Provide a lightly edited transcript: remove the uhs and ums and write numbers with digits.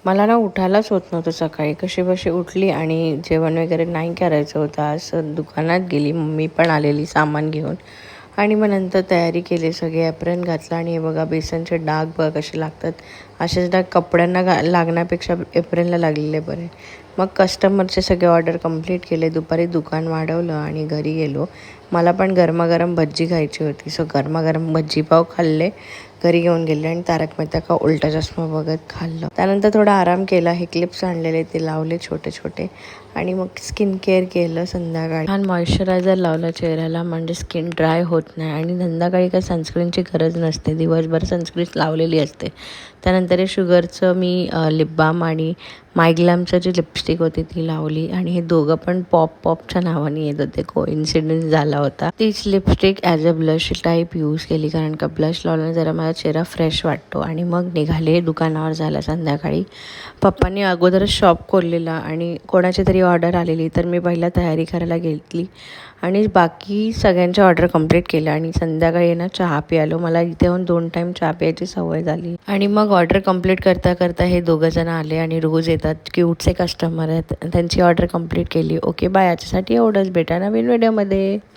मला ना उठायलाच होत नव्हतं सकाळी. कशीबशी उठली आणि जेवण वगैरे नाही करायचं होतं. असं दुकानात गेली, मम्मी पण आलेली सामान घेऊन आणि मग नंतर तयारी केली. सगळे ॲप्रन घातलं आणि हे बघा बेसनचे डाग बघा कसे लागतात. असेच डाग कपड्यांना लागण्यापेक्षा एप्रिलला लागलेले बरे. मग कस्टमरचे सगळे ऑर्डर कंप्लीट केले. दुपारी दुकान वाढवलं आणि घरी गेलो. मला पण गरमागरम भज्जी खायची होती. सो गरमागरम भज्जी पाव खाल्ले, घरी घेऊन गेले आणि तारक मेहता का उलटा चष्मा बघत खाल्लं. त्यानंतर थोडा आराम केला. हे क्लिप्स आणलेले ते लावले छोटे छोटे आणि मग स्किन केअर केलं. संध्याकाळी छान मॉइश्चरायझर लावलं चेहऱ्याला, म्हणजे स्किन ड्राय होत नाही आणि संध्याकाळी काही सनस्क्रीनची गरज नसते. दिवसभर सनस्क्रीन लावलेली असते. त्यानंतर हे शुगरचं मी लिप बाम आणि मायग्लॅमचं जी लिपस्टिक होती ती लावली आणि हे दोघं पण पॉपच्या नावाने येत होते. कोइन्सिडन्स झाला होता. तीच lipstick as a blush type use केली, कारण का ब्लश लावल्याने जरा माझा चेहरा फ्रेश वाटतो. आणि मग निघाले दुकानावर झाला संध्याकाळी. पप्पांनी अगोदरच शॉप खोललेला आणि कोणाची तरी ऑर्डर आलेली, तर मी पहिला तयारी करायला घेतली आणि बाकी सगळ्यांच्या ऑर्डर कंप्लीट केल्या आणि संध्याकाळी ना चहा प्यायलो. मला इथे येऊन 2 टाईम चहा प्यायची सवय झाली. आणि मग ऑर्डर कंप्लीट करता करता हे दोघंजण आले आणि रोज येतात, क्यूटचे कस्टमर आहेत. त्यांची ऑर्डर कंप्लीट केली. ओके बाय, याच्यासाठी एवढंच. भेटा नवीन व्हिडिओमध्ये.